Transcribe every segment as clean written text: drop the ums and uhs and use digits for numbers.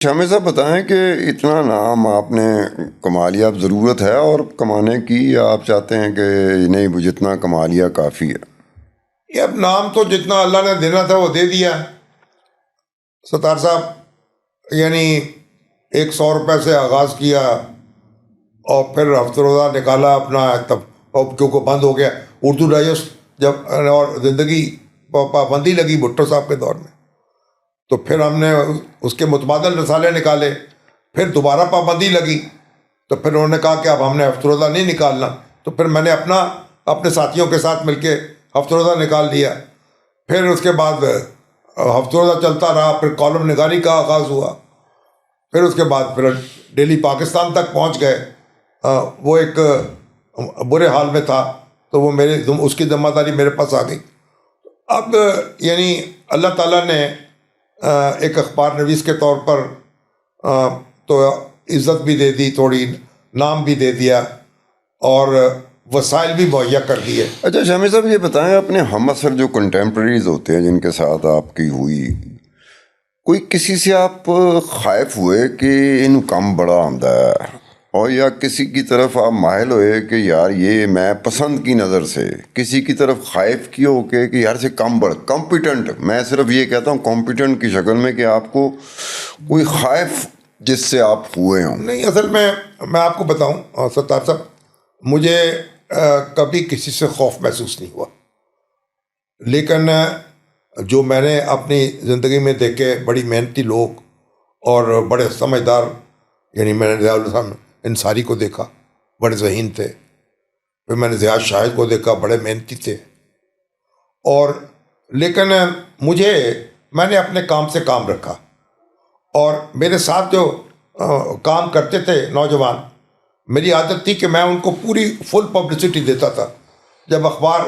شامل صاحب بتائیں کہ اتنا نام آپ نے کما لیا، اب ضرورت ہے اور کمانے کی، یا آپ چاہتے ہیں کہ نہیں وہ جتنا کما لیا کافی ہے؟ یہ اب نام تو جتنا اللہ نے دینا تھا وہ دے دیا ستار صاحب، یعنی 100 روپے سے آغاز کیا اور پھر ہفتہ روزہ نکالا اپنا، تب اب کیونکہ بند ہو گیا اردو ڈائجسٹ جب، اور زندگی پابندی لگی بھٹو صاحب کے دور میں، تو پھر ہم نے اس کے متبادل رسالے نکالے، پھر دوبارہ پابندی لگی تو پھر انہوں نے کہا کہ اب ہم نے ہفتہ روزہ نہیں نکالنا، تو پھر میں نے اپنے ساتھیوں کے ساتھ مل کے ہفتہ روزہ نکال لیا۔ پھر اس کے بعد ہفتہ روزہ چلتا رہا، پھر کالم نگاری کا آغاز ہوا، پھر اس کے بعد پھر ڈیلی پاکستان تک پہنچ گئے۔ وہ ایک برے حال میں تھا تو وہ اس کی ذمہ داری میرے پاس آ گئی۔ اب یعنی اللہ تعالیٰ نے ایک اخبار نویس کے طور پر تو عزت بھی دے دی، تھوڑی نام بھی دے دیا اور وسائل بھی مہیا کر دیے۔ اچھا شامل صاحب یہ بتائیں، اپنے ہم عصر جو کنٹمپریریز ہوتے ہیں جن کے ساتھ آپ کی ہوئی، کوئی کسی سے آپ خائف ہوئے کہ ان کم بڑا آمدہ ہے، اور یا کسی کی طرف آپ مائل ہوئے کہ یار یہ میں پسند کی نظر سے کسی کی طرف خائف کیے ہو کہ یار سے کم بڑھ کمپیٹنٹ، میں صرف یہ کہتا ہوں کمپیٹنٹ کی شکل میں، کہ آپ کو کوئی خائف جس سے آپ ہوئے ہوں؟ نہیں، اصل میں آپ کو بتاؤں ستار صاحب، مجھے کبھی کسی سے خوف محسوس نہیں ہوا، لیکن جو میں نے اپنی زندگی میں دیکھے بڑی محنتی لوگ اور بڑے سمجھدار، یعنی میں نے ضیاء الحسن انصاری کو دیکھا، بڑے ذہین تھے، پھر میں نے ضیاء شاہد کو دیکھا، بڑے محنتی تھے، اور لیکن میں نے اپنے کام سے کام رکھا، اور میرے ساتھ جو کام کرتے تھے نوجوان، میری عادت تھی کہ میں ان کو پوری فل پبلسٹی دیتا تھا۔ جب اخبار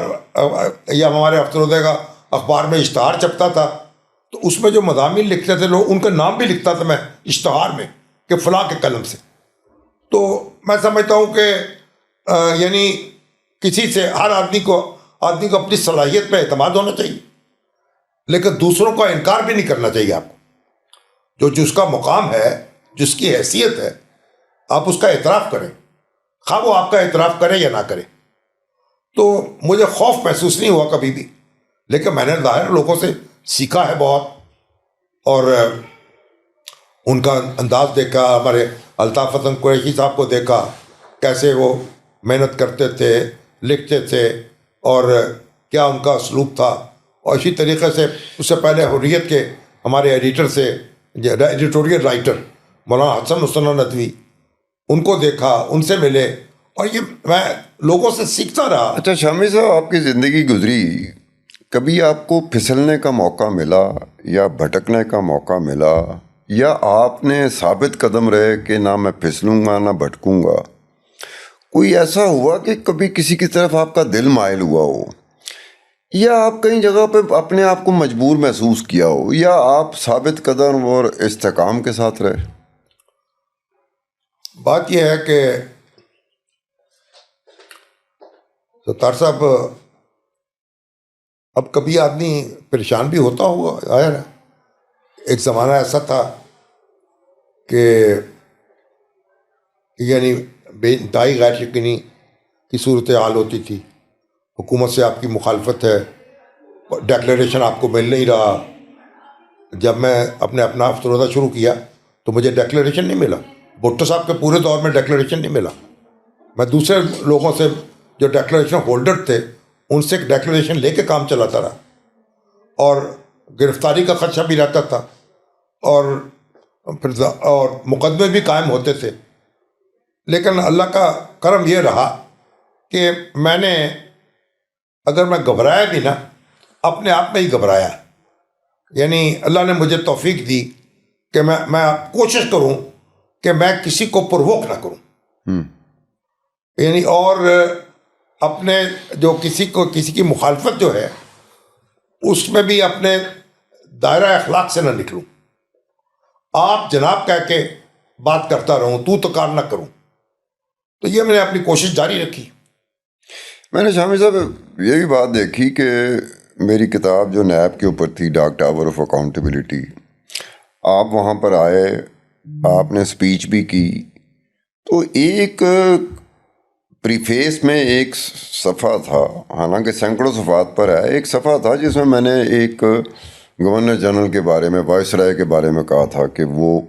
یا ہمارے ہفتہ روزے کا اخبار میں اشتہار چھپتا تھا تو اس میں جو مضامین لکھتے تھے لوگ، ان کا نام بھی لکھتا تھا میں اشتہار میں کہ فلاں کے قلم سے۔ تو میں سمجھتا ہوں کہ یعنی کسی سے، ہر آدمی کو اپنی صلاحیت پہ اعتماد ہونا چاہیے، لیکن دوسروں کا انکار بھی نہیں کرنا چاہیے۔ آپ کو جس کا مقام ہے، جس کی حیثیت ہے، آپ اس کا اعتراف کریں، خواہ وہ آپ کا اعتراف کرے یا نہ کرے۔ تو مجھے خوف محسوس نہیں ہوا کبھی بھی، لیکن میں نے ظاہر لوگوں سے سیکھا ہے بہت، اور ان کا انداز دیکھا، ہمارے الطاف حسن قریشی صاحب کو دیکھا، کیسے وہ محنت کرتے تھے، لکھتے تھے، اور کیا ان کا اسلوب تھا۔ اور اسی طریقے سے اس سے پہلے حریت کے ہمارے ایڈیٹر سے، ایڈیٹوریل رائٹر مولانا حسن حسین ندوی، ان کو دیکھا، ان سے ملے، اور یہ میں لوگوں سے سیکھتا رہا۔ اچھا شامل صاحب، آپ کی زندگی گزری، کبھی آپ کو پھسلنے کا موقع ملا یا بھٹکنے کا موقع ملا، یا آپ نے ثابت قدم رہے کہ نہ میں پھسلوں گا نہ بھٹکوں گا؟ کوئی ایسا ہوا کہ کبھی کسی کی طرف آپ کا دل مائل ہوا ہو، یا آپ کئی جگہ پہ اپنے آپ کو مجبور محسوس کیا ہو، یا آپ ثابت قدم اور استحکام کے ساتھ رہے؟ بات یہ ہے کہ ستار صاحب، اب کبھی آدمی پریشان بھی ہوتا ہوگا، ظاہر ہے۔ ایک زمانہ ایسا تھا کہ یعنی بے انتہائی غیر یقینی کی صورتحال ہوتی تھی، حکومت سے آپ کی مخالفت ہے، ڈکلیریشن آپ کو مل نہیں رہا۔ جب میں اپنا ہفتہ روزہ شروع کیا تو مجھے ڈکلیریشن نہیں ملا، بھٹو صاحب کے پورے دور میں ڈکلیریشن نہیں ملا۔ میں دوسرے لوگوں سے جو ڈکلیریشن ہولڈر تھے ان سے ڈکلیریشن لے کے کام چلاتا رہا، اور گرفتاری کا خدشہ بھی رہتا تھا، اور مقدمے بھی قائم ہوتے تھے۔ لیکن اللہ کا کرم یہ رہا کہ میں نے، اگر میں گھبرایا بھی نا، اپنے آپ میں ہی گھبرایا، یعنی اللہ نے مجھے توفیق دی کہ میں کوشش کروں کہ میں کسی کو پرووک نہ کروں، یعنی اور اپنے جو کسی کی مخالفت جو ہے اس میں بھی اپنے دائرہ اخلاق سے نہ نکلوں، آپ جناب کہہ کے بات کرتا رہوں، تو تکار نہ کروں۔ تو یہ میں نے اپنی کوشش جاری رکھی۔ میں نے شامل صاحب یہ بھی بات دیکھی کہ میری کتاب جو نیب کے اوپر تھی، ڈارک ٹاور آف اکاؤنٹیبلٹی، آپ وہاں پر آئے آپ نے اسپیچ بھی کی، تو ایک پریفیس میں ایک صفحہ تھا، حالانکہ سینکڑوں صفحات پر ہے، ایک صفحہ تھا جس میں نے ایک گورنر جنرل کے بارے میں، وائس رائے کے بارے میں کہا تھا کہ وہ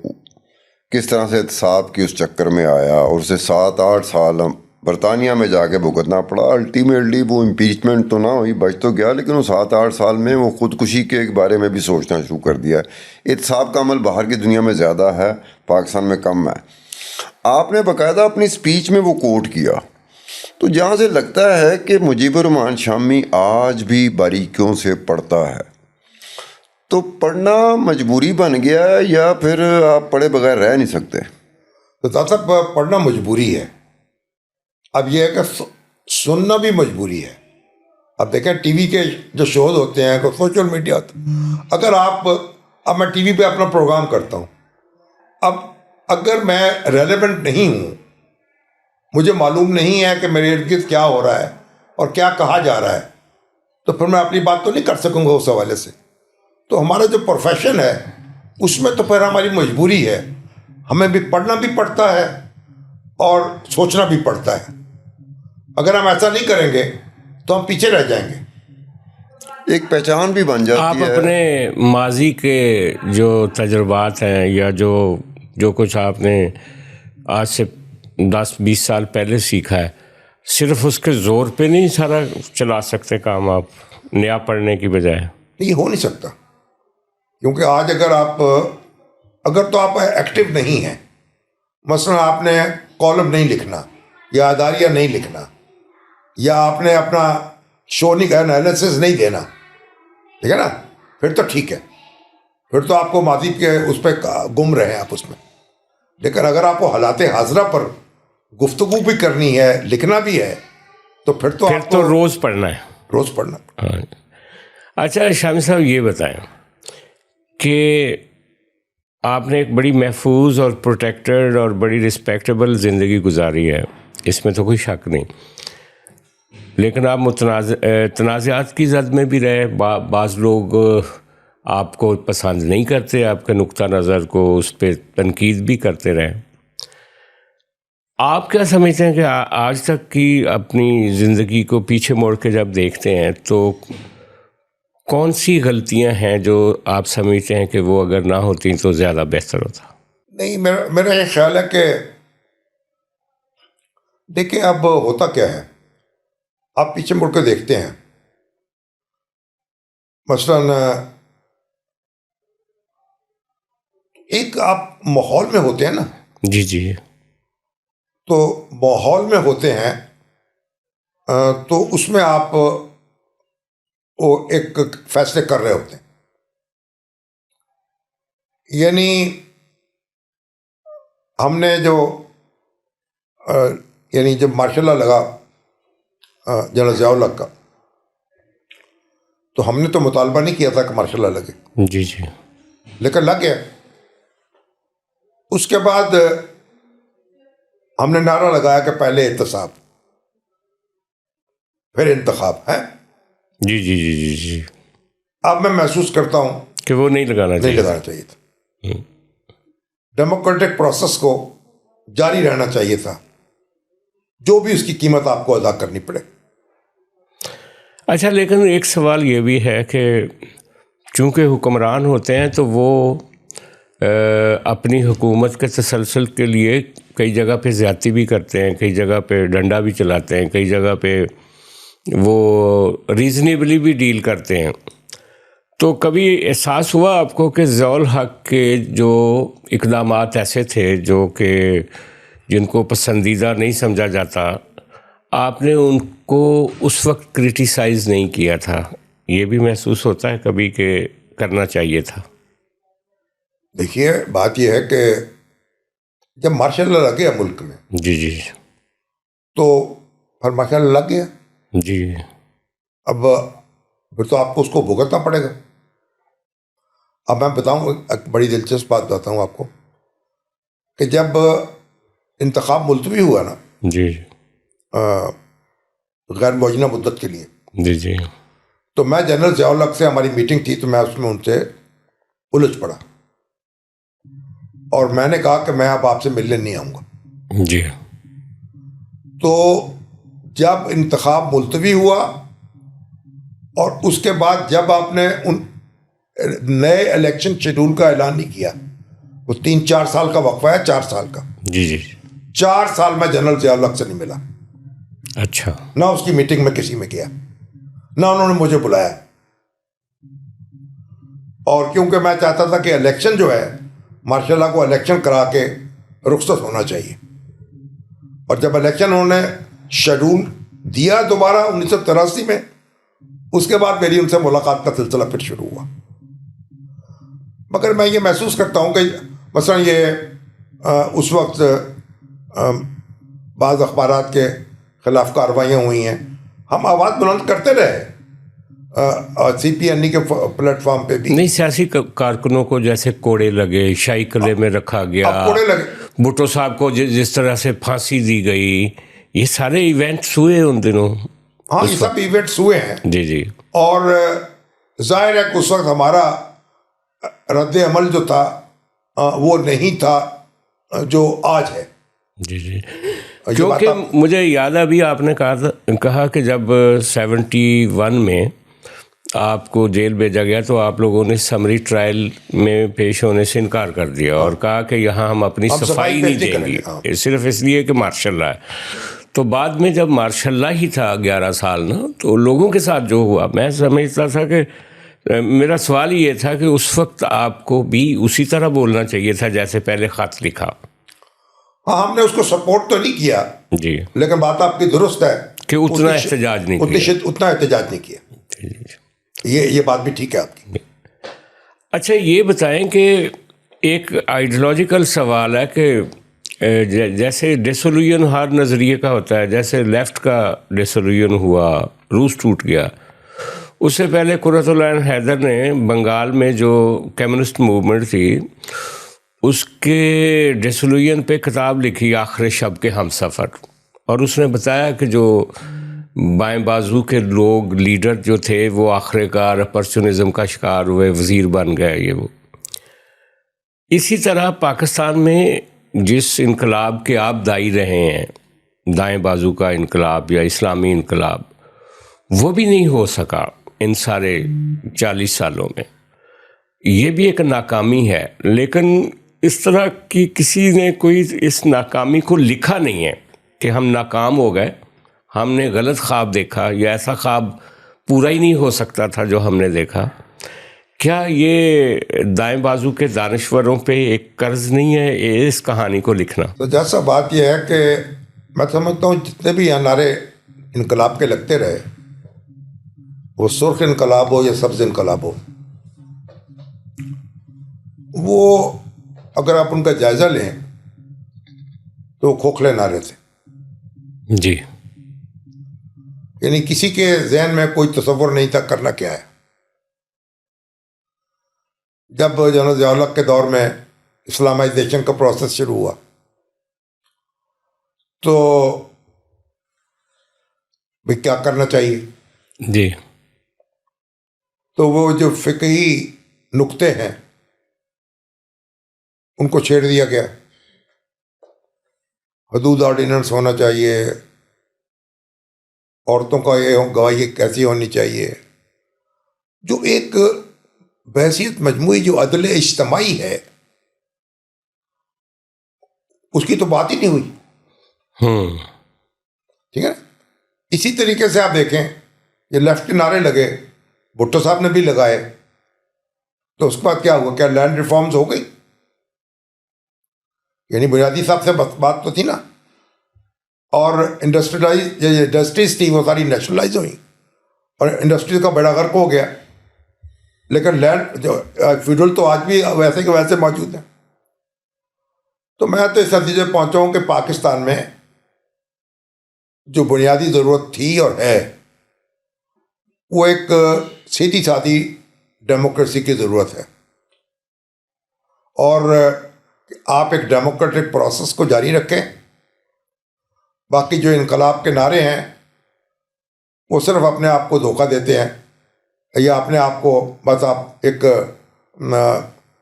کس طرح سے احتساب کی اس چکر میں آیا اور اسے 7-8 سال برطانیہ میں جا کے بھگتنا پڑا۔ الٹیمیٹلی وہ امپیچمنٹ تو نہ ہوئی، بچ تو گیا، لیکن وہ 7-8 سال میں وہ خودکشی کے بارے میں بھی سوچنا شروع کر دیا ہے۔ احتساب کا عمل باہر کی دنیا میں زیادہ ہے، پاکستان میں کم ہے۔ آپ نے باقاعدہ اپنی اسپیچ میں وہ کوٹ کیا، تو جہاں سے لگتا ہے کہ مجیب الرحمان شامی آج بھی باریکیوں سے پڑھتا ہے، تو پڑھنا مجبوری بن گیا یا پھر آپ پڑھے بغیر رہ نہیں سکتے؟ تو صاحب پڑھنا مجبوری ہے، اب یہ ہے کہ سننا بھی مجبوری ہے۔ اب دیکھیں ٹی وی کے جو شوز ہوتے ہیں، سوشل میڈیا ہوتا ہے، اگر اب میں ٹی وی پہ اپنا پروگرام کرتا ہوں، اب اگر میں ریلیونٹ نہیں ہوں، مجھے معلوم نہیں ہے کہ میرے ارد گرد کیا ہو رہا ہے اور کیا کہا جا رہا ہے، تو پھر میں اپنی بات تو نہیں کر سکوں گا اس حوالے سے۔ تو ہمارا جو پروفیشن ہے اس میں تو پھر ہماری مجبوری ہے، ہمیں بھی پڑھنا بھی پڑتا ہے اور سوچنا بھی پڑتا ہے۔ اگر ہم ایسا نہیں کریں گے تو ہم پیچھے رہ جائیں گے، ایک پہچان بھی بن جاتی آپ ہے۔ اپنے ماضی کے جو تجربات ہیں یا جو کچھ آپ نے آج سے 10-20 سال پہلے سیکھا ہے، صرف اس کے زور پہ نہیں سارا چلا سکتے کام آپ نیا پڑھنے کی بجائے؟ یہ ہو نہیں سکتا، کیونکہ آج اگر تو آپ ایکٹیو نہیں ہیں، مثلا آپ نے کالم نہیں لکھنا یا اداریہ نہیں لکھنا یا آپ نے اپنا شونک انالیسس نہیں دینا، ٹھیک ہے نا، پھر تو ٹھیک ہے، پھر تو آپ کو ماضی کے اس پہ گم رہے ہیں آپ اس میں۔ لیکن اگر آپ کو حالات حاضرہ پر گفتگو بھی کرنی ہے، لکھنا بھی ہے، تو پھر آپ کو روز پڑھنا ہے، روز پڑھنا۔ ہاں۔ اچھا شامی صاحب یہ بتائیں کہ آپ نے ایک بڑی محفوظ اور پروٹیکٹڈ اور بڑی رسپیکٹیبل زندگی گزاری ہے، اس میں تو کوئی شک نہیں، لیکن آپ تنازعات کی زد میں بھی رہے، بعض لوگ آپ کو پسند نہیں کرتے، آپ کے نقطہ نظر کو اس پہ تنقید بھی کرتے رہے۔ آپ کیا سمجھتے ہیں کہ آج تک کی اپنی زندگی کو پیچھے موڑ کے جب دیکھتے ہیں تو کون سی غلطیاں ہیں جو آپ سمجھتے ہیں کہ وہ اگر نہ ہوتی تو زیادہ بہتر ہوتا؟ نہیں، میرا یہ خیال ہے کہ دیکھیں اب ہوتا کیا ہے، آپ پیچھے مڑ کے دیکھتے ہیں، مثلا ایک آپ ماحول میں ہوتے ہیں نا، جی جی، تو ماحول میں ہوتے ہیں تو اس میں آپ وہ ایک فیصلے کر رہے ہوتے ہیں، یعنی ہم نے یعنی جب مارشاء اللہ لگا جنرل ضیاء الحق کا، تو ہم نے تو مطالبہ نہیں کیا تھا کہ مارشاء اللہ لگے، جی جی، لیکن لگ گیا۔ اس کے بعد ہم نے نعرہ لگایا کہ پہلے احتساب پھر انتخاب ہے۔ جی جی جی جی جی، اب میں محسوس کرتا ہوں کہ وہ نہیں لگانا چاہیے تھا، ڈیموکریٹک پروسیس کو جاری رہنا چاہیے تھا، جو بھی اس کی قیمت آپ کو ادا کرنی پڑے۔ اچھا، لیکن ایک سوال یہ بھی ہے کہ چونکہ حکمران ہوتے ہیں تو وہ اپنی حکومت کے تسلسل کے لیے کئی جگہ پہ زیادتی بھی کرتے ہیں، کئی جگہ پہ ڈنڈا بھی چلاتے ہیں، کئی جگہ پہ وہ ریزنیبلی بھی ڈیل کرتے ہیں۔ تو کبھی احساس ہوا آپ کو کہ ضیاء الحق کے جو اقدامات ایسے تھے جو کہ جن کو پسندیدہ نہیں سمجھا جاتا، آپ نے ان کو اس وقت کرٹیسائز نہیں کیا تھا؟ یہ بھی محسوس ہوتا ہے کبھی کہ کرنا چاہیے تھا؟ دیکھیے بات یہ ہے کہ جب مارشاء اللہ لگ گیا ملک میں، جی جی، تو پھر مارشاء اللہ لگ گیا، جی، اب پھر تو آپ کو اس کو بھگتنا پڑے گا۔ اب میں بتاؤں ایک بڑی دلچسپ بات بتاتا ہوں آپ کو کہ جب انتخاب ملتوی ہوا نا، جی، غیر معینہ مدت کے لیے، جی جی، تو میں جنرل ضیاء الحق سے ہماری میٹنگ تھی، تو میں اس میں ان سے الجھ پڑا اور میں نے کہا کہ میں اب آپ سے ملنے نہیں آؤں گا. جی. تو جب انتخاب ملتوی ہوا اور اس کے بعد جب آپ نے ان نئے الیکشن شیڈول کا اعلان نہیں کیا, وہ 3-4 سال کا وقفہ ہے, 4 سال کا. جی جی. 4 سال میں جنرل ضیاء الحق سے نہیں ملا. اچھا. نہ اس کی میٹنگ میں کسی میں کیا, نہ انہوں نے مجھے بلایا. اور کیونکہ میں چاہتا تھا کہ الیکشن جو ہے ماشاء اللہ کو الیکشن کرا کے رخصت ہونا چاہیے. اور جب الیکشن انہوں نے شیڈول دیا دوبارہ 1983 میں, اس کے بعد میری ان سے ملاقات کا سلسلہ پھر شروع ہوا. مگر میں یہ محسوس کرتا ہوں کہ مثلا یہ اس وقت بعض اخبارات کے خلاف کارروائیاں ہوئی ہیں, ہم آواز بلند کرتے رہے CPNE کے پلیٹ فارم پہ بھی. نہیں, سیاسی کارکنوں کو جیسے کوڑے لگے, شاہی قلعے میں رکھا گیا, کوڑے لگے, بھٹو صاحب کو جس طرح سے پھانسی دی گئی, یہ سارے ایونٹس ہوئے ان دنوں. ہاں یہ سب ایونٹس ہوئے ہیں. جی جی. اور ظاہر ہے کہ اس وقت ہمارا رد عمل جو تھا وہ نہیں تھا جو آج ہے. جی جی. کیونکہ مجھے یاد ابھی آپ نے کہا کہ جب 71 میں آپ کو جیل بھیجا گیا تو آپ لوگوں نے سمری ٹرائل میں پیش ہونے سے انکار کر دیا اور کہا کہ یہاں ہم اپنی صفائی نہیں دیں گے, صرف اس لیے کہ مارشل لا ہے. تو بعد میں جب مارشل لا ہی تھا 11 سال نا, تو لوگوں کے ساتھ جو ہوا میں سمجھتا تھا کہ میرا سوال یہ تھا کہ اس وقت آپ کو بھی اسی طرح بولنا چاہیے تھا جیسے پہلے خط لکھا. ہاں ہم نے اس کو سپورٹ تو نہیں کیا جی, لیکن بات آپ کی درست ہے کہ اتنا احتجاج نہیں کیا. اتنا احتجاج نہیں کیا. یہ بات بھی ٹھیک ہے آپ کی. اچھا یہ بتائیں کہ ایک آئیڈیالوجیکل سوال ہے کہ جیسے ڈیسولوژن ہر نظریے کا ہوتا ہے, جیسے لیفٹ کا ڈیسولوژن ہوا, روس ٹوٹ گیا, اس سے پہلے قرۃ العین حیدر نے بنگال میں جو کمیونسٹ موومنٹ تھی اس کے ڈیسولوژن پہ کتاب لکھی آخر شب کے ہم سفر, اور اس نے بتایا کہ جو بائیں بازو کے لوگ لیڈر جو تھے وہ آخر کار اپرچونزم کا شکار ہوئے, وزیر بن گئے یہ وہ. اسی طرح پاکستان میں جس انقلاب کے آپ دائی رہے ہیں, دائیں بازو کا انقلاب یا اسلامی انقلاب, وہ بھی نہیں ہو سکا ان سارے 40 سالوں میں. یہ بھی ایک ناکامی ہے, لیکن اس طرح کی کسی نے کوئی اس ناکامی کو لکھا نہیں ہے کہ ہم ناکام ہو گئے, ہم نے غلط خواب دیکھا, یا ایسا خواب پورا ہی نہیں ہو سکتا تھا جو ہم نے دیکھا. کیا یہ دائیں بازو کے دانشوروں پہ ایک قرض نہیں ہے اس کہانی کو لکھنا؟ تو جیسا بات یہ ہے کہ میں سمجھتا ہوں جتنے بھی یہاں نعرے انقلاب کے لگتے رہے, وہ سرخ انقلاب ہو یا سبز انقلاب ہو, وہ اگر آپ ان کا جائزہ لیں تو وہ کھوکھلے نعرے تھے. جی. یعنی کسی کے ذہن میں کوئی تصور نہیں تھا کرنا کیا ہے. جب جنرل ضیاء الحق کے دور میں اسلامائزیشن کا پروسیس شروع ہوا تو بھئی کیا کرنا چاہیے. جی. تو وہ جو فقہی نقطے ہیں ان کو چھیڑ دیا گیا. حدود آرڈیننس ہونا چاہیے, عورتوں کا یہ گواہی کیسی ہونی چاہیے, جو ایک بحیثیت مجموعی جو عدل اجتماعی ہے اس کی تو بات ہی نہیں ہوئی. ٹھیک ہے. اسی طریقے سے آپ دیکھیں یہ لیفٹ کے نعرے لگے, بھٹو صاحب نے بھی لگائے, تو اس کے بعد کیا ہوا؟ کیا لینڈ ریفارمز ہو گئی؟ یعنی بنیادی صاحب سے بات تو تھی نا, اور انڈسٹریز تھی وہ ساری نیشنلائز ہوئی اور انڈسٹریز کا بیڑا غرق ہو گیا. لیکن لینڈ جو فیڈرل تو آج بھی ویسے کے ویسے موجود ہیں. تو میں تو اس نتیجے پہنچا ہوں کہ پاکستان میں جو بنیادی ضرورت تھی اور ہے وہ ایک سیدھی سادھی ڈیموکریسی کی ضرورت ہے, اور آپ ایک ڈیموکریٹک پروسیس کو جاری رکھیں. باقی جو انقلاب کے نعرے ہیں وہ صرف اپنے آپ کو دھوکہ دیتے ہیں, یا اپنے آپ کو بس آپ ایک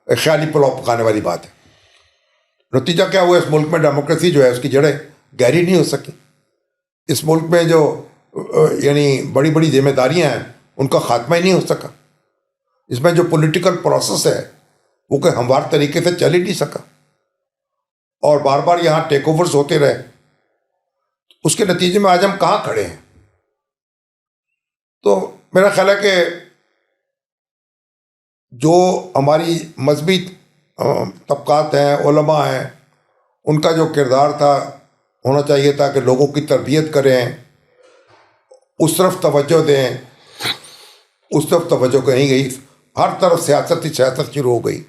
خیالی پلاؤ پکانے والی بات ہے. نتیجہ کیا ہوا؟ اس ملک میں ڈیموکریسی جو ہے اس کی جڑیں گہری نہیں ہو سکی. اس ملک میں جو یعنی بڑی بڑی ذمہ داریاں ہیں ان کا خاتمہ ہی نہیں ہو سکا. اس میں جو پولیٹیکل پروسیس ہے وہ کوئی ہموار طریقے سے چل ہی نہیں سکا، اور بار بار یہاں ٹیک اوورز ہوتے رہے. اس کے نتیجے میں آج ہم کہاں کھڑے ہیں؟ تو میرا خیال ہے کہ جو ہماری مذہبی طبقات ہیں، علماء ہیں، ان کا جو کردار تھا ہونا چاہیے تھا کہ لوگوں کی تربیت کریں، اس طرف توجہ دیں. اس طرف توجہ کہیں گئی، ہر طرف سیاست شروع ہو گئی.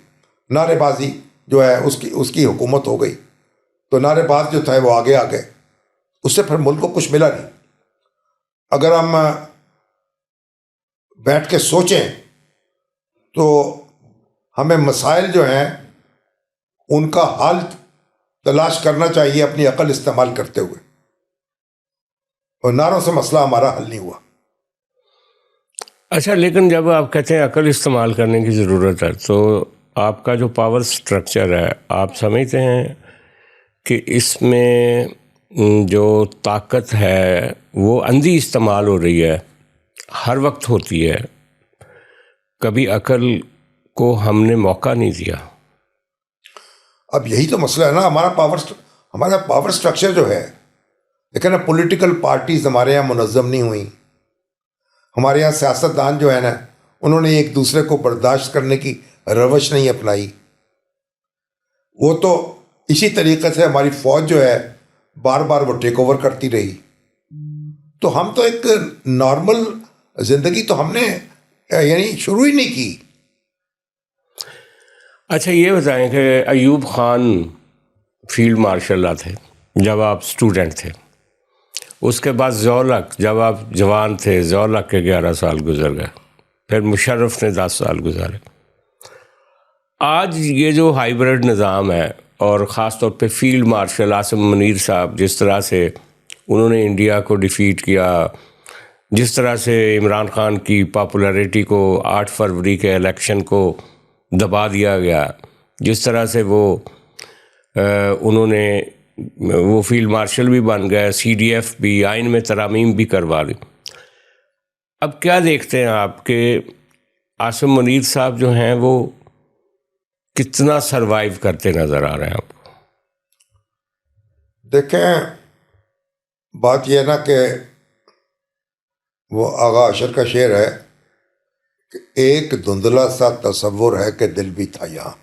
نعرے بازی جو ہے اس کی حکومت ہو گئی. تو نعرے باز جو تھے وہ آگے آ گئے، اس سے پھر ملک کو کچھ ملا نہیں. اگر ہم بیٹھ کے سوچیں تو ہمیں مسائل جو ہیں ان کا حل تلاش کرنا چاہیے اپنی عقل استعمال کرتے ہوئے، اور نعروں سے مسئلہ ہمارا حل نہیں ہوا. اچھا، لیکن جب آپ کہتے ہیں عقل استعمال کرنے کی ضرورت ہے، تو آپ کا جو پاور سٹرکچر ہے، آپ سمجھتے ہیں کہ اس میں جو طاقت ہے وہ اندھی استعمال ہو رہی ہے، ہر وقت ہوتی ہے، کبھی عقل کو ہم نے موقع نہیں دیا؟ اب یہی تو مسئلہ ہے نا. ہمارا پاور سٹرکچر جو ہے، لیکن پولیٹیکل پارٹیز ہمارے یہاں منظم نہیں ہوئیں. ہمارے یہاں سیاستدان جو ہے نا، انہوں نے ایک دوسرے کو برداشت کرنے کی روش نہیں اپنائی. وہ تو اسی طریقے سے ہماری فوج جو ہے بار بار وہ ٹیک اوور کرتی رہی. تو ہم تو ایک نارمل زندگی تو ہم نے یعنی شروع ہی نہیں کی. اچھا، یہ بتائیں کہ ایوب خان فیلڈ مارشل تھے جب آپ اسٹوڈنٹ تھے، اس کے بعد ضیاء-ال-حق جب آپ جوان تھے، ضیاء-ال-حق کے 11 سال گزر گئے، پھر مشرف نے 10 سال گزارے. آج یہ جو ہائیبرڈ نظام ہے، اور خاص طور پہ فیلڈ مارشل عاصم منیر صاحب جس طرح سے انہوں نے انڈیا کو ڈیفیٹ کیا، جس طرح سے عمران خان کی پاپولیرٹی کو 8 فروری کے الیکشن کو دبا دیا گیا، جس طرح سے انہوں نے وہ فیلڈ مارشل بھی بن گئے، سی ڈی ایف بھی، آئین میں ترامیم بھی کروا دی. اب کیا دیکھتے ہیں آپ کہ عاصم منیر صاحب جو ہیں وہ کتنا سروائیو کرتے نظر آ رہے ہیں آپ کو؟ دیکھیں، بات یہ ہے نا کہ وہ آغا اشر کا شعر ہے کہ ایک دھندلا سا تصور ہے کہ دل بھی تھا یہاں.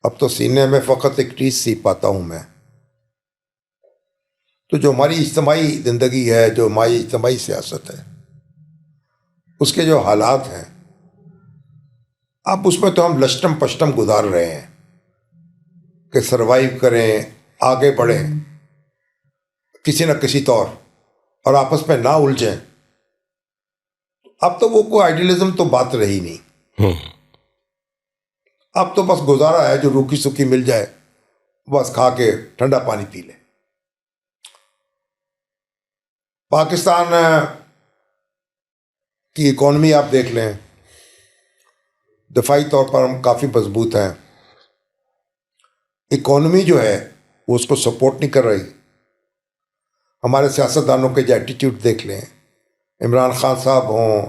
اب تو سینے میں فقط ایک چیز سی پاتا ہوں میں. تو جو ہماری اجتماعی زندگی ہے، جو ہماری اجتماعی سیاست ہے، اس کے جو حالات ہیں، اب اس میں تو ہم لشٹم پشٹم گزار رہے ہیں کہ سروائیو کریں، آگے بڑھیں کسی نہ کسی طور، اور آپس میں نہ الجھیں. اب تو وہ کوئی آئیڈیلزم تو بات رہی نہیں. اب تو بس گزارا ہے، جو روکھی سکھی مل جائے بس کھا کے ٹھنڈا پانی پی لے. پاکستان کی اکانومی آپ دیکھ لیں، دفاعی طور پر ہم کافی مضبوط ہیں. اکانومی جو ہے وہ اس کو سپورٹ نہیں کر رہی. ہمارے سیاستدانوں کے جو ایٹیٹیوڈ دیکھ لیں، عمران خان صاحب ہوں،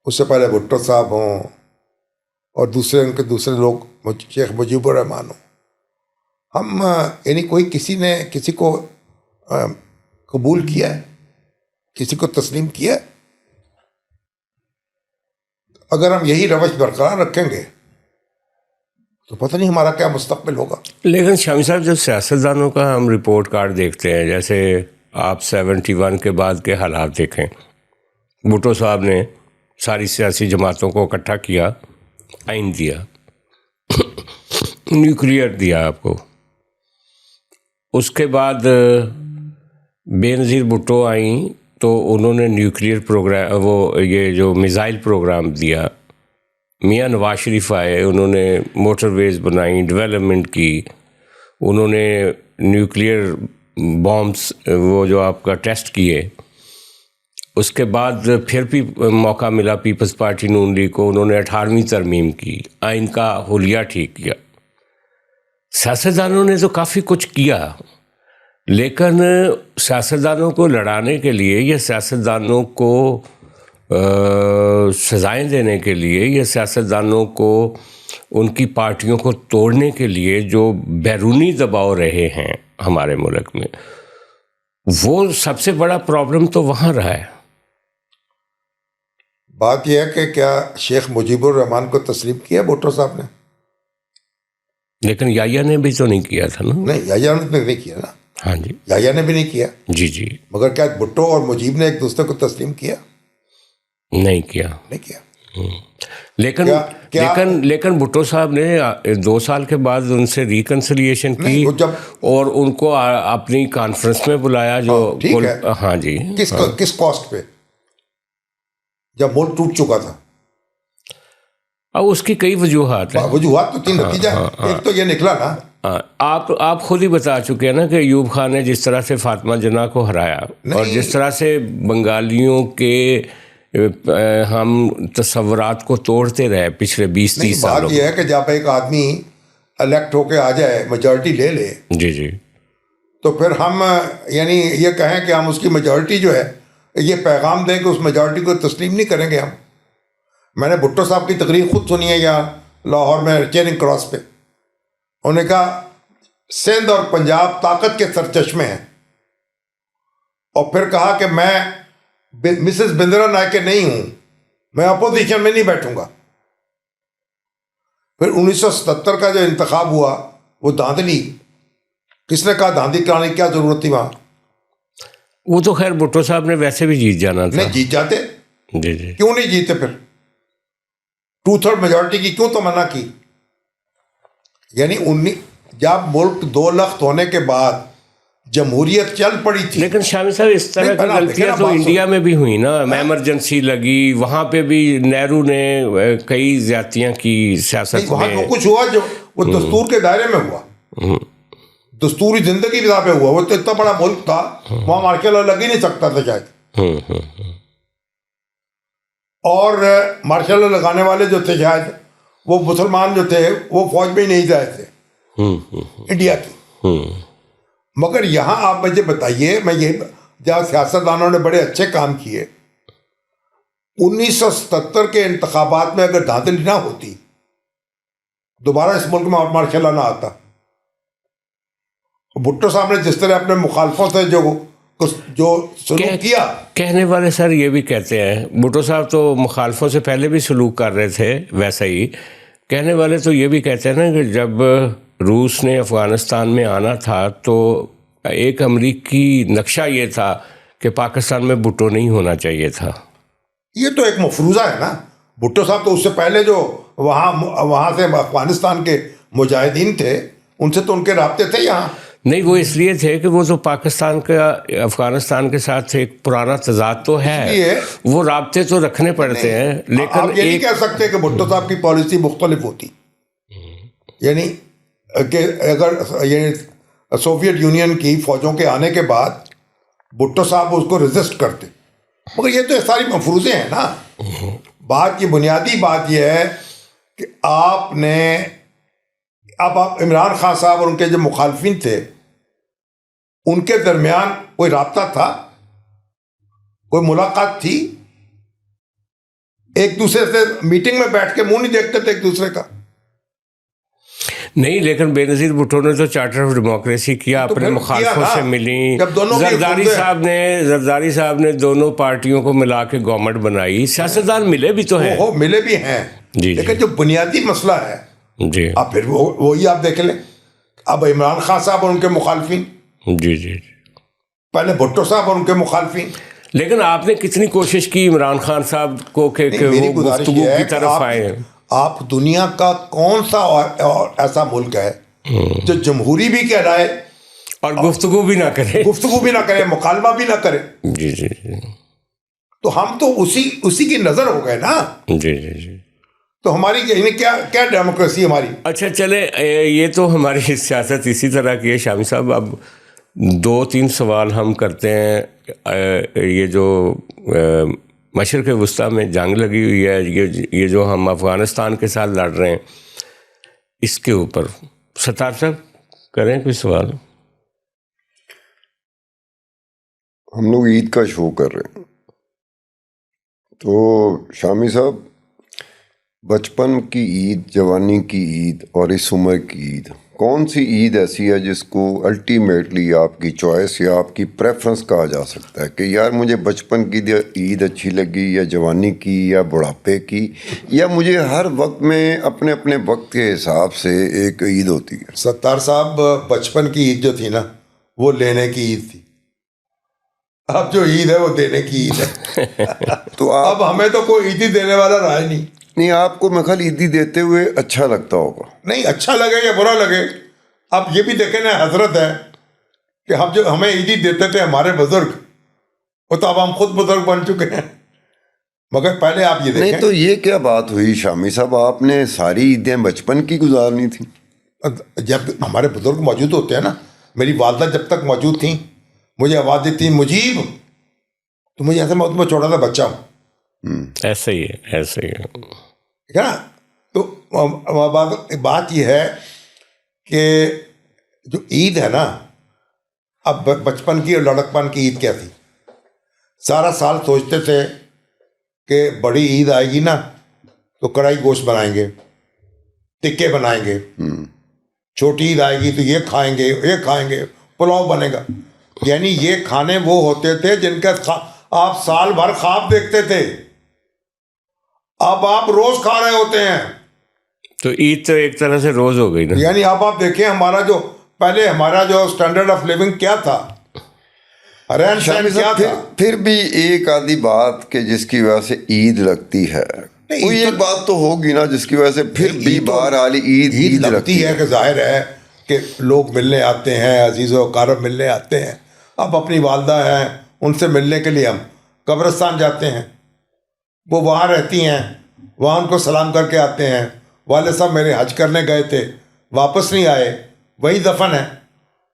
اس سے پہلے بھٹو صاحب ہوں، اور ان کے دوسرے لوگ شیخ مجیب الرحمان ہوں، ہم یعنی کوئی کسی نے کسی کو قبول کیا ہے، کسی کو تسلیم کیا ہے؟ اگر ہم یہی روش برقرار رکھیں گے تو پتہ نہیں ہمارا کیا مستقبل ہوگا. لیکن شامی صاحب، جب سیاستدانوں کا ہم رپورٹ کارڈ دیکھتے ہیں، جیسے آپ 71 کے بعد کے حالات دیکھیں، بھٹو صاحب نے ساری سیاسی جماعتوں کو اکٹھا کیا، آئین دیا، نیوکلیئر دیا آپ کو. اس کے بعد بے نظیر بھٹو آئیں تو انہوں نے نیوکلیئر پروگرام، یہ جو میزائل پروگرام دیا. میاں نواز شریف آئے، انہوں نے موٹر ویز بنائیں، ڈیولپمنٹ کی، انہوں نے نیوکلیئر بامبس وہ جو آپ کا ٹیسٹ کیے. اس کے بعد پھر بھی موقع ملا پیپلز پارٹی نون لیگ کو، انہوں نے 18ویں ترمیم کی، آئین کا حلیہ ٹھیک کیا. سیاستدانوں نے تو کافی کچھ کیا، لیکن سیاستدانوں کو لڑانے کے لیے یا سیاستدانوں کو سزائیں دینے کے لیے یا سیاستدانوں کو ان کی پارٹیوں کو توڑنے کے لیے جو بیرونی دباؤ رہے ہیں ہمارے ملک میں، وہ سب سے بڑا پرابلم تو وہاں رہا ہے۔ بات یہ ہے کہ کیا شیخ مجیب الرحمان کو تسلیم کیا بھٹو صاحب نے؟ لیکن یحییٰ نے بھی تو نہیں کیا تھا نا۔ نہیں، یحییٰ نے نہیں کیا نا۔ ہاں جی، یحییٰ نے بھی نہیں کیا۔ جی جی، مگر کیا بھٹو اور مجیب نے ایک دوسرے کو تسلیم کیا؟ نہیں کیا۔ نہیں کیا۔ لیکن بھٹو صاحب نے 2 سال کے بعد ان سے ریکنسلیشن کی اور ان کو اپنی کانفرنس میں بلایا جو ہاں جی، کس کاسٹ پہ؟ جب ملک ٹوٹ چکا تھا۔ اب اس کی کئی وجوہات ہیں۔ وجوہات تو 3 نتیجہ ایک تو یہ نکلا نا، آپ خود ہی بتا چکے ہیں نا کہ ایوب خان نے جس طرح سے فاطمہ جناح کو ہرایا اور جس طرح سے بنگالیوں کے ہم تصورات کو توڑتے رہے پچھلے 20-30 سالوں۔ بات یہ ہے کہ جب ایک آدمی الیکٹ ہو کے آ جائے، میجورٹی لے لے، جی جی، تو پھر ہم یعنی یہ کہیں کہ ہم اس کی میجورٹی جو ہے یہ پیغام دیں کہ اس میجورٹی کو تسلیم نہیں کریں گے ہم۔ میں نے بھٹو صاحب کی تقریر خود سنی ہے یہاں لاہور میں چیرنگ کراس پہ۔ انہوں نے کہا سندھ اور پنجاب طاقت کے سرچشمے ہیں، اور پھر کہا کہ میں مسز بندرا نائک نہیں ہوں، میں اپوزیشن میں نہیں بیٹھوں گا۔ پھر 1977 کا جو انتخاب ہوا وہ دھاندلی، کس نے کہا دھاندلی کرانے کی کیا ضرورت تھی وہاں؟ وہ تو خیر بھٹو صاحب نے ویسے بھی جیت جانا تھا۔ نہیں جیت جاتے، جی جی، کیوں نہیں جیتے؟ پھر 2/3 میجورٹی کی کیوں تمنا کی؟ یعنی جب ملک 2 لخت ہونے کے بعد جمہوریت چل پڑی تھی۔ لیکن شامی صاحب اس طرح کی غلطیاں تو انڈیا میں بھی ہوئی نا، ایمرجنسی لگی، وہاں پہ بھی نہرو نے کئی زیادتیاں کی سیاست وہاں میں۔ تو کچھ ہوا جو وہ دستور کے دائرے میں ہوا، دستوری زندگی پہ ہوا۔ وہ تو اتنا بڑا ملک تھا، وہاں مارشل لا لگ ہی نہیں سکتا تھا شاید، اور مارشل لا لگانے والے جو تھے شاید وہ مسلمان جو تھے وہ فوج میں ہی نہیں جائے تھے انڈیا کی۔ مگر یہاں آپ مجھے بتائیے، میں یہ جہاں سیاستدانوں نے بڑے اچھے کام کیے، 1977 کے انتخابات میں اگر دھاندلی نہ ہوتی، دوبارہ اس ملک میں مارشل لا نہ آتا۔ بھٹو صاحب نے جس طرح اپنے مخالفوں سے جو سلوک کیا، کہنے والے سر یہ بھی کہتے ہیں، بھٹو صاحب تو مخالفوں سے پہلے بھی سلوک کر رہے تھے ویسا ہی، کہنے والے تو یہ بھی کہتے ہیں نا کہ جب روس نے افغانستان میں آنا تھا تو ایک امریکی نقشہ یہ تھا کہ پاکستان میں بھٹو نہیں ہونا چاہیے تھا۔ یہ تو ایک مفروضہ ہے نا۔ بھٹو صاحب تو اس سے پہلے جو وہاں سے افغانستان کے مجاہدین تھے ان سے تو ان کے رابطے تھے یہاں۔ نہیں، وہ اس لیے تھے کہ وہ تو پاکستان کا افغانستان کے ساتھ ایک پرانا تضاد تو ہے، وہ رابطے تو رکھنے پڑتے ہیں۔ لیکن آپ یہ نہیں کہہ سکتے کہ بھٹو صاحب کی پالیسی مختلف ہوتی، یعنی کہ اگر سوویت یونین کی فوجوں کے آنے کے بعد بھٹو صاحب اس کو ریزسٹ کرتے، مگر یہ تو ساری مفروضے ہیں نا۔ بات کی بنیادی بات یہ ہے کہ آپ نے اب عمران خان صاحب اور ان کے جو مخالفین تھے ان کے درمیان کوئی رابطہ تھا، کوئی ملاقات تھی؟ ایک دوسرے سے میٹنگ میں بیٹھ کے منہ نہیں دیکھتے تھے ایک دوسرے کا؟ نہیں، لیکن بے نظیر بھٹو نے تو چارٹر آف ڈیموکریسی کیا، اپنے مخالفوں سے ملی، زرداری صاحب نے دونوں پارٹیوں کو ملا کے گورنمنٹ بنائی، سیاستدان ملے بھی تو ہیں، ملے بھی ہیں، لیکن جو بنیادی مسئلہ ہے جی اب پھر وہی آپ دیکھ لیں۔ اب عمران خان صاحب اور ان کے مخالفین، جی جی، پہلے بھٹو صاحب اور ان کے مخالفین۔ لیکن آپ نے کتنی کوشش کی عمران خان صاحب کو کہ وہ گفتگو کی طرف آئے؟ آپ دنیا کا کون سا اور ایسا ملک ہے جو جمہوری بھی کہلائے اور گفتگو بھی نہ کرے، مکالمہ بھی نہ کرے؟ جی جی جی، تو ہم تو اسی کی نظر ہو گئے نا۔ جی جی جی، تو ہماری کیا ڈیموکریسی ہماری؟ اچھا چلے، یہ تو ہماری سیاست اسی طرح کی ہے شامی صاحب۔ اب 2-3 سوال ہم کرتے ہیں۔ یہ جو مشرق وسطیٰ میں جنگ لگی ہوئی ہے، یہ جو ہم افغانستان کے ساتھ لڑ رہے ہیں، اس کے اوپر ستار صاحب کریں کوئی سوال. ہم لوگ عید کا شو کر رہے ہیں تو شامی صاحب، بچپن کی عید، جوانی کی عید اور اس عمر کی عید، کون سی عید ایسی ہے جس کو الٹیمیٹلی آپ کی چوائس یا آپ کی پریفرنس کہا جا سکتا ہے کہ یار مجھے بچپن کی عید اچھی لگی، یا جوانی کی، یا بڑھاپے کی، یا مجھے ہر وقت میں اپنے اپنے وقت کے حساب سے ایک عید ہوتی ہے؟ ستار صاحب، بچپن کی عید جو تھی نا وہ لینے کی عید تھی. اب جو عید ہے وہ دینے کی عید ہے. تو اب ہمیں تو کوئی عیدی دینے والا رہا ہی نہیں. آپ کو میں خیال عیدی دیتے ہوئے اچھا لگتا ہوگا. نہیں، اچھا لگے یا برا لگے، اب یہ بھی دیکھیں نا، حضرت ہے کہ ہم جو ہمیں عیدی دیتے تھے ہمارے بزرگ، وہ تو اب ہم خود بزرگ بن چکے ہیں. مگر پہلے آپ یہ دیکھیں. نہیں تو یہ کیا بات ہوئی شامی صاحب، آپ نے ساری عیدیں بچپن کی گزارنی تھیں؟ جب ہمارے بزرگ موجود ہوتے ہیں نا، میری والدہ جب تک موجود تھیں مجھے آواز دیتی مجیب، تو مجھے ایسا میں چھوٹا سا بچہ ہوں. ایسا ہی ہے، ایسا ہی ہے. ٹھیک ہے نا. تو بات یہ ہے کہ جو عید ہے نا، اب بچپن کی اور لڑکپن کی عید کیا تھی. سارا سال سوچتے تھے کہ بڑی عید آئے گی نا تو کڑھائی گوشت بنائیں گے، ٹکے بنائیں گے. چھوٹی عید آئے گی تو یہ کھائیں گے، یہ کھائیں گے، پلاؤ بنے گا. یعنی یہ کھانے وہ ہوتے تھے جن کا آپ سال بھر خواب دیکھتے تھے، اب آپ روز کھا رہے ہوتے ہیں. تو عید تو ایک طرح سے روز ہو گئی نا. یعنی آپ دیکھیں ہمارا جو پہلے ہمارا جو اسٹینڈرڈ آف لیونگ کیا تھا، رہن سہن کیا تھا. پھر بھی ایک آدھی بات کہ جس کی وجہ سے عید لگتی ہے، کوئی ایک بات تو ہوگی نا جس کی وجہ سے پھر بھی بہرحال عید لگتی ہے. کہ ظاہر ہے کہ لوگ ملنے آتے ہیں، عزیز و اقارب ملنے آتے ہیں. اب اپنی والدہ ہیں، ان سے ملنے کے لیے ہم قبرستان جاتے ہیں، وہ وہاں رہتی ہیں، وہاں ان کو سلام کر کے آتے ہیں. والد صاحب میرے حج کرنے گئے تھے، واپس نہیں آئے، وہی دفن ہے.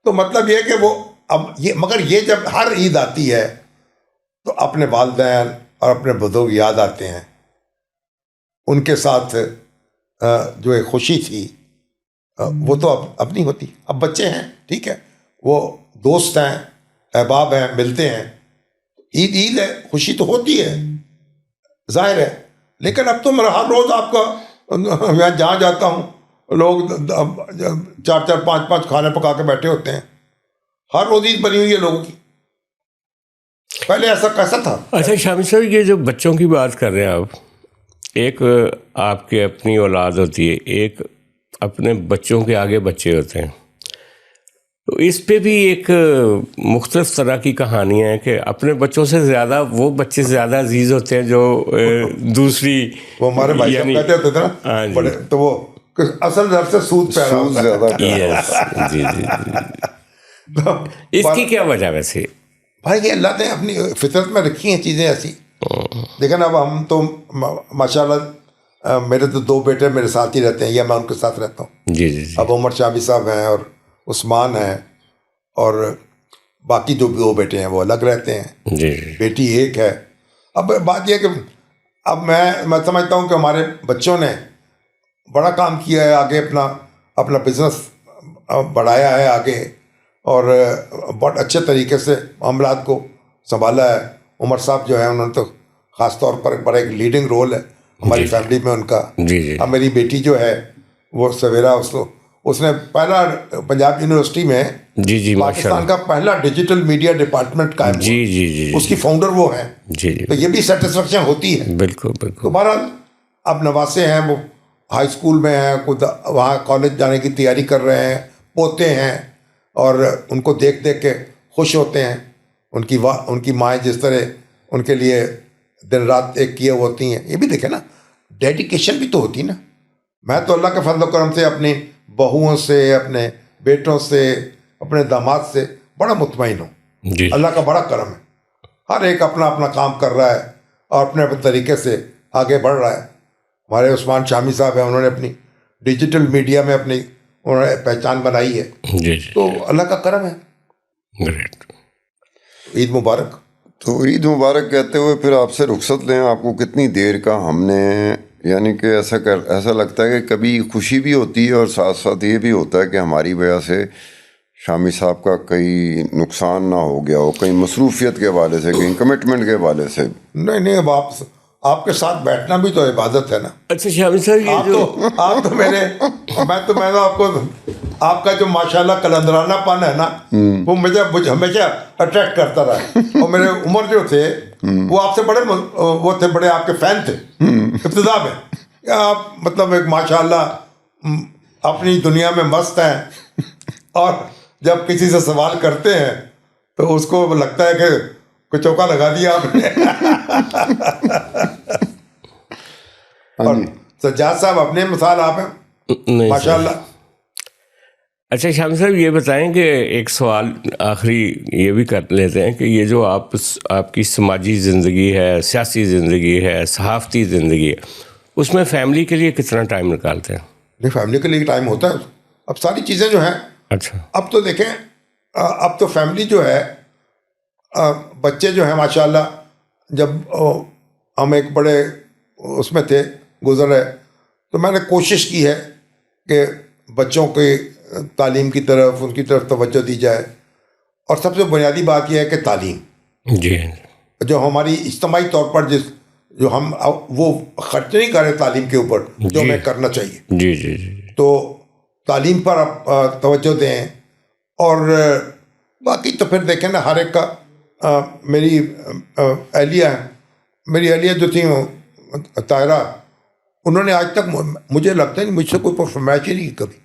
تو مطلب یہ کہ وہ اب یہ، مگر یہ جب ہر عید آتی ہے تو اپنے والدین اور اپنے بزرگ یاد آتے ہیں. ان کے ساتھ جو ایک خوشی تھی وہ تو اب نہیں ہوتی. اب بچے ہیں، ٹھیک ہے، وہ دوست ہیں، احباب ہیں، ملتے ہیں. عید ہے، خوشی تو ہوتی ہے ظاہر ہے. لیکن اب تو ہر روز آپ کا، میں جہاں جاتا ہوں لوگ 4 5 کھانے پکا کے بیٹھے ہوتے ہیں. ہر روز عید بنی ہوئی ہے لوگوں کی. پہلے ایسا کیسا تھا؟ اچھا شامی صاحب، یہ جو بچوں کی بات کر رہے ہیں آپ، ایک آپ کی اپنی اولاد ہوتی ہے، ایک اپنے بچوں کے آگے بچے ہوتے ہیں. تو اس پہ بھی ایک مختلف طرح کی کہانیاں ہیں کہ اپنے بچوں سے زیادہ وہ بچے زیادہ عزیز ہوتے ہیں جو دوسری، وہ ہمارے بھائی صاحب کہتے ہوتے تھے نا بڑے، تو وہ اصل در سے سود پیدا ہوتا ہے. جی. اس کی کیا وجہ ویسے؟ بھائی یہ اللہ نے اپنی فطرت میں رکھی ہیں چیزیں ایسی. لیکن اب ہم تو ماشاء اللہ، میرے تو 2 بیٹے میرے ساتھ ہی رہتے ہیں یا میں ان کے ساتھ رہتا ہوں. جی. اب عمر شامی صاحب ہیں اور عثمان ہیں، اور باقی جو 2 بیٹے ہیں وہ الگ رہتے ہیں. جی. بیٹی ایک ہے. اب بات یہ کہ اب میں سمجھتا ہوں کہ ہمارے بچوں نے بڑا کام کیا ہے، آگے اپنا بزنس بڑھایا ہے آگے، اور بہت اچھے طریقے سے معاملات کو سنبھالا ہے. عمر صاحب جو ہیں انہوں نے تو خاص طور پر بڑا ایک لیڈنگ رول ہے ہماری فیملی میں ان کا. جی. اب میری بیٹی جو ہے وہ سویرا، اس نے پہلا پنجاب یونیورسٹی میں جی پاکستان کا پہلا ڈیجیٹل میڈیا ڈپارٹمنٹ قائم ہوا. جی. اس کی فاؤنڈر وہ ہیں. جی. تو یہ بھی سیٹسفیکشن ہوتی ہے. بالکل. تو بہرحال اب نواسے ہیں، وہ ہائی اسکول میں ہیں، وہاں کالج جانے کی تیاری کر رہے ہیں، پوتے ہیں، اور ان کو دیکھ کے خوش ہوتے ہیں. ان کی مائیں جس طرح ان کے لیے دن رات ایک کیے ہوتی ہیں. یہ بھی دیکھیں نا، ڈیڈیکیشن بھی تو ہوتی نا. میں تو اللہ کے فضل و کرم سے اپنی بہوؤں سے، اپنے بیٹوں سے، اپنے داماد سے بڑا مطمئن ہوں. جی. اللہ کا بڑا کرم ہے. ہر ایک اپنا کام کر رہا ہے اور اپنے طریقے سے آگے بڑھ رہا ہے. ہمارے عثمان شامی صاحب ہیں، انہوں نے اپنی ڈیجیٹل میڈیا میں انہوں نے پہچان بنائی ہے. جی. تو اللہ کا کرم ہے. گریٹ. عید مبارک. تو عید مبارک کہتے ہوئے پھر آپ سے رخصت لیں. آپ کو کتنی دیر کا ہم نے یعنی کہ ایسا لگتا ہے کہ کبھی خوشی بھی ہوتی ہے اور ساتھ ساتھ یہ بھی ہوتا ہے کہ ہماری وجہ سے شامی صاحب کا کئی نقصان نہ ہو گیا ہو، کہیں مصروفیت کے حوالے سے، کہیں کمٹمنٹ کے حوالے سے. نہیں اب آپ کے ساتھ بیٹھنا بھی تو عبادت ہے نا. اچھا شامی صاحب آپ تو میں آپ کو آپ کا جو ماشاءاللہ کلندرانہ پن ہے نا وہ مجھے ہمیشہ اٹریکٹ کرتا رہا. اور میرے عمر جو تھے وہ آپ سے بڑے آپ کے فین تھے ابتدا میں. آپ مطلب ایک ماشاءاللہ اپنی دنیا میں مست ہیں، اور جب کسی سے سوال کرتے ہیں تو اس کو لگتا ہے کہ کوئی چوکا لگا دیا آپ نے. اور سجاد صاحب اپنے مثال آپ ہیں ماشاء اللہ. اچھا شامی صاحب یہ بتائیں کہ ایک سوال آخری یہ بھی کر لیتے ہیں کہ یہ جو آپ کی سماجی زندگی ہے، سیاسی زندگی ہے، صحافتی زندگی ہے، اس میں فیملی کے لیے کتنا ٹائم نکالتے ہیں؟ نہیں، فیملی کے لیے ٹائم ہوتا ہے. اب ساری چیزیں جو ہیں، اچھا اب تو دیکھیں، اب تو فیملی جو ہے، بچے جو ہیں ماشاءاللہ، جب ہم ایک بڑے اس میں تھے گزر رہے، تو میں نے کوشش کی ہے کہ بچوں کے تعلیم کی طرف، ان کی طرف توجہ دی جائے. اور سب سے بنیادی بات یہ ہے کہ تعلیم جی جو ہماری اجتماعی طور پر جو ہم وہ خرچ نہیں کریں تعلیم کے اوپر جو ہمیں کرنا چاہیے. جی جی جی تو تعلیم پر آپ توجہ دیں. اور باقی تو پھر دیکھیں نا، ہر ایک کا میری اہلیہ جو تھیں طاہرہ، انہوں نے آج تک مجھے لگتا ہے مجھ سے کوئی فرمائش ہی نہیں کی کبھی.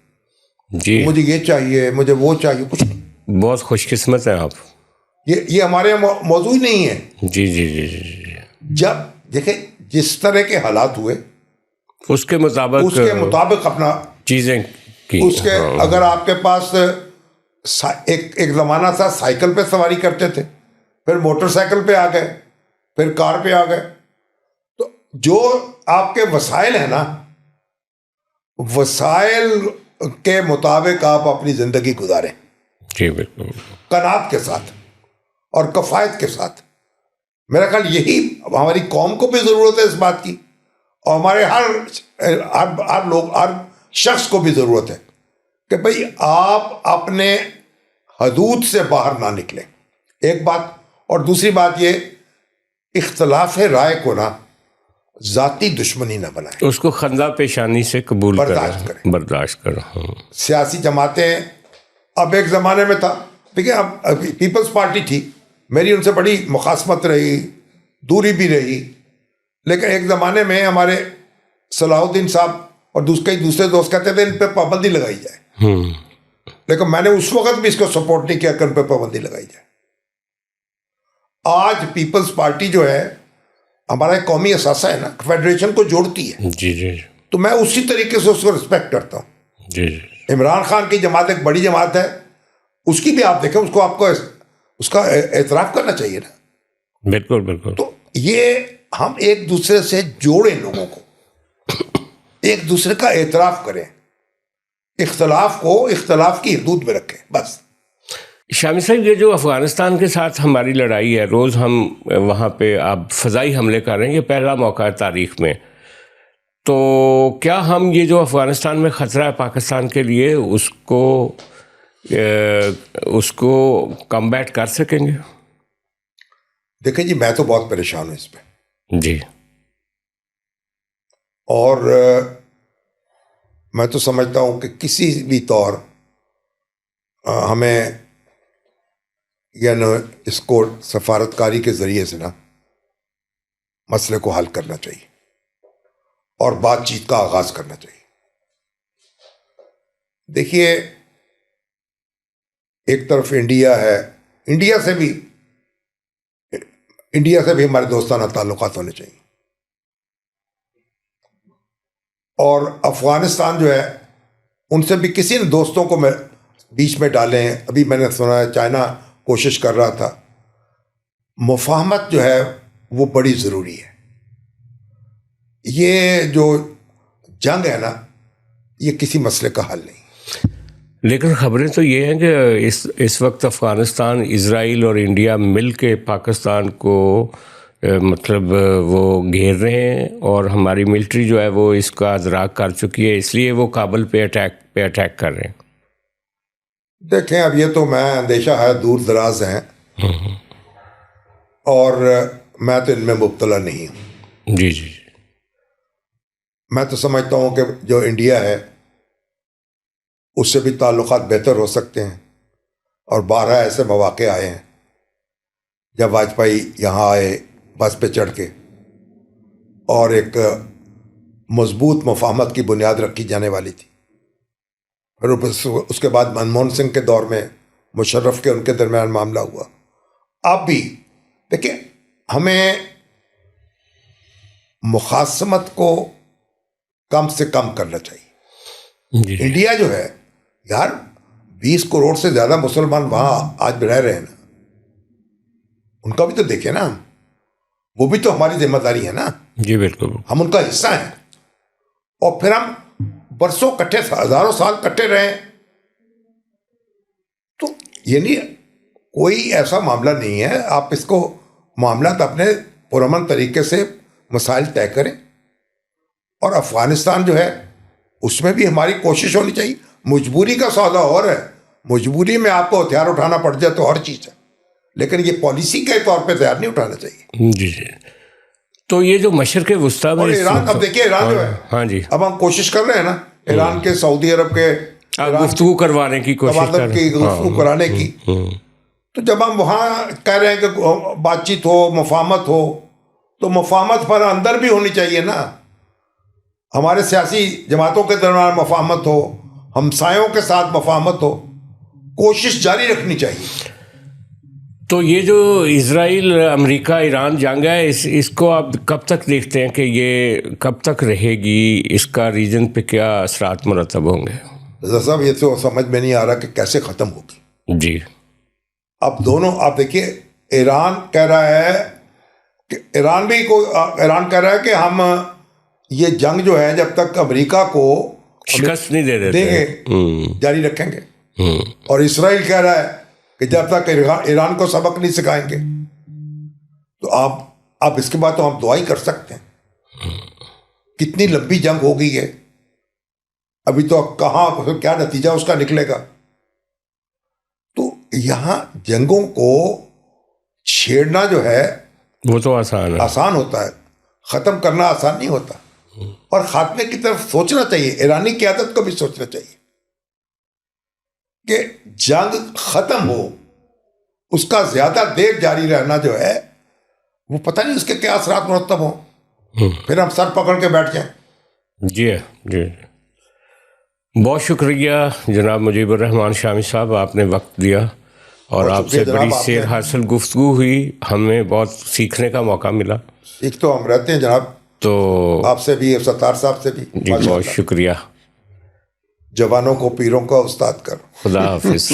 جی مجھے یہ چاہیے، مجھے وہ چاہیے، کچھ نہیں. بہت خوش قسمت ہیں آپ. یہ ہمارے موضوع ہی نہیں ہے. جی جی جی جی جب دیکھیں جس طرح کے حالات ہوئے اس کے مطابق اپنا چیزیں کی. اس کے اگر آپ کے پاس ایک زمانہ تھا سائیکل پہ سواری کرتے تھے، پھر موٹر سائیکل پہ آ گئے، پھر کار پہ آ گئے. تو جو آپ کے وسائل ہیں نا، وسائل کے مطابق آپ اپنی زندگی گزاریں. جی بالکل، قناعت کے ساتھ اور کفایت کے ساتھ. میرا خیال یہی ہماری قوم کو بھی ضرورت ہے اس بات کی، اور ہمارے ہر شخص کو بھی ضرورت ہے کہ بھئی آپ اپنے حدود سے باہر نہ نکلیں. ایک بات. اور دوسری بات یہ، اختلاف رائے کو نا ذاتی دشمنی نہ بنائیں، اس کو خندہ پیشانی سے قبول برداشت کریں. سیاسی جماعتیں، اب ایک زمانے میں تھا، دیکھیں اب پیپلز پارٹی تھی، میری ان سے بڑی مخاصمت رہی، دوری بھی رہی. لیکن ایک زمانے میں ہمارے صلاح الدین صاحب اور کئی دوسرے دوست کہتے تھے ان پہ پابندی لگائی جائے. لیکن میں نے اس وقت بھی اس کو سپورٹ نہیں کیا کہ ان پہ پابندی لگائی جائے. آج پیپلز پارٹی جو ہے ہمارا ایک قومی اثاثہ ہے نا، فیڈریشن کو جوڑتی ہے. جی جی. تو میں اسی طریقے سے اس کو رسپیکٹ کرتا ہوں. جی جی. عمران خان کی جماعت ایک بڑی جماعت ہے، اس کی بھی آپ دیکھیں، آپ کو اس کا اعتراف کرنا چاہیے نا. بالکل بالکل. تو یہ ہم ایک دوسرے سے جوڑیں، لوگوں کو ایک دوسرے کا اعتراف کریں، اختلاف کو اختلاف کی حدود میں رکھیں بس. شامی صاحب، یہ جو افغانستان کے ساتھ ہماری لڑائی ہے، روز ہم وہاں پہ آپ فضائی حملے کر رہے ہیں، یہ پہلا موقع ہے تاریخ میں. تو کیا ہم یہ جو افغانستان میں خطرہ ہے پاکستان کے لیے، اس کو کمبیٹ کر سکیں گے؟ دیکھیں جی، میں تو بہت پریشان ہوں اس پہ. جی. اور میں تو سمجھتا ہوں کہ کسی بھی طور ہمیں یعنی اس کو سفارتکاری کے ذریعے سے نا مسئلے کو حل کرنا چاہیے اور بات چیت کا آغاز کرنا چاہیے. دیکھیے، ایک طرف انڈیا ہے، انڈیا سے بھی ہمارے دوستانہ تعلقات ہونے چاہیے. اور افغانستان جو ہے ان سے بھی کسی نے دوستوں کو بیچ میں ڈالے ہیں. ابھی میں نے سنا ہے چائنا کوشش کر رہا تھا. مفاہمت جو ہے وہ بڑی ضروری ہے. یہ جو جنگ ہے نا، یہ کسی مسئلے کا حل نہیں. لیکن خبریں تو یہ ہیں کہ اس وقت افغانستان، اسرائیل اور انڈیا مل کے پاکستان کو مطلب وہ گھیر رہے ہیں، اور ہماری ملٹری جو ہے وہ اس کا ادراک کر چکی ہے، اس لیے وہ کابل پہ اٹیک کر رہے ہیں. دیکھیں اب یہ تو میں اندیشہ ہے دور دراز ہیں، اور میں تو ان میں مبتلا نہیں ہوں. جی جی. میں تو سمجھتا ہوں کہ جو انڈیا ہے اس سے بھی تعلقات بہتر ہو سکتے ہیں، اور 12 ایسے مواقع آئے ہیں جب واجپئی یہاں آئے بس پہ چڑھ کے، اور ایک مضبوط مفاہمت کی بنیاد رکھی جانے والی تھی. پھر اس کے بعد منموہن سنگھ کے دور میں مشرف کے ان کے درمیان معاملہ ہوا. اب بھی دیکھیں، ہمیں مخاصمت کو کم سے کم کرنا چاہیے. جی. انڈیا جو ہے یار 20 کروڑ سے زیادہ مسلمان وہاں آج رہ رہے ہیں نا، ان کا بھی تو دیکھیں نا، وہ بھی تو ہماری ذمہ داری ہے نا. جی بالکل. ہم ان کا حصہ ہیں، اور پھر ہم برسوں کٹھے، ہزاروں سال کٹھے رہے. تو یہ نہیں، کوئی ایسا معاملہ نہیں ہے. آپ اس کو معاملات اپنے پرامن طریقے سے مسائل طے کریں. اور افغانستان جو ہے اس میں بھی ہماری کوشش ہونی چاہیے. مجبوری کا سودا اور ہے، مجبوری میں آپ کو ہتھیار اٹھانا پڑ جائے تو ہر چیز ہے، لیکن یہ پالیسی کے طور پہ ہتھیار نہیں اٹھانا چاہیے. جی جی. تو یہ جو مشرق وسطیٰ میں اور ایران، اب دیکھیے ایران جو ہے، ہاں جی، اب ہم کوشش کر رہے ہیں نا ایران کے، سعودی عرب کے گفتگو کروانے کی کوشش کر رہے ہیں، گفتگو کرانے کی. تو جب ہم وہاں کہہ رہے ہیں کہ بات چیت ہو، مفاہمت ہو، تو مفاہمت پر اندر بھی ہونی چاہیے نا. ہمارے سیاسی جماعتوں کے درمیان مفاہمت ہو، ہمسایوں کے ساتھ مفاہمت ہو، کوشش جاری رکھنی چاہیے. تو یہ جو اسرائیل امریکہ ایران جنگ ہے، اس کو آپ کب تک دیکھتے ہیں کہ یہ کب تک رہے گی؟ اس کا ریجن پہ کیا اثرات مرتب ہوں گے؟ رضا صاحب یہ تو سمجھ میں نہیں آ رہا کہ کیسے ختم ہوگی. جی. اب دونوں، آپ دیکھیے ایران کہہ رہا ہے کہ ایران کہہ رہا ہے کہ ہم یہ جنگ جو ہے جب تک امریکہ کو شکست نہیں دے دیں گے جاری رکھیں گے. اور اسرائیل کہہ رہا ہے کہ جب تک ایران کو سبق نہیں سکھائیں گے. تو آپ اس کے بعد تو ہم دعا ہی کر سکتے ہیں. کتنی لمبی جنگ ہو گئی ہے، ابھی تو کہاں کیا نتیجہ اس کا نکلے گا. تو یہاں جنگوں کو چھیڑنا جو ہے وہ تو آسان ہوتا ہے، ختم کرنا آسان نہیں ہوتا. اور خاتمے کی طرف سوچنا چاہیے، ایرانی قیادت کو بھی سوچنا چاہیے کہ جنگ ختم ہو، اس کا زیادہ دیر جاری رہنا جو ہے وہ پتہ نہیں اس کے کیا اثرات مرتب ہوں، پھر ہم سر پکڑ کے بیٹھ جائیں. جی جی. بہت شکریہ جناب مجیب الرحمان شامی صاحب، آپ نے وقت دیا اور آپ سے بڑی سیر حاصل گفتگو ہوئی، ہمیں بہت سیکھنے کا موقع ملا. سیکھ تو ہم رہتے ہیں جناب، تو آپ سے بھی، ستار صاحب سے بھی. جی بہت شکریہ. جوانوں کو پیروں کا استاد کر. خدا حافظ.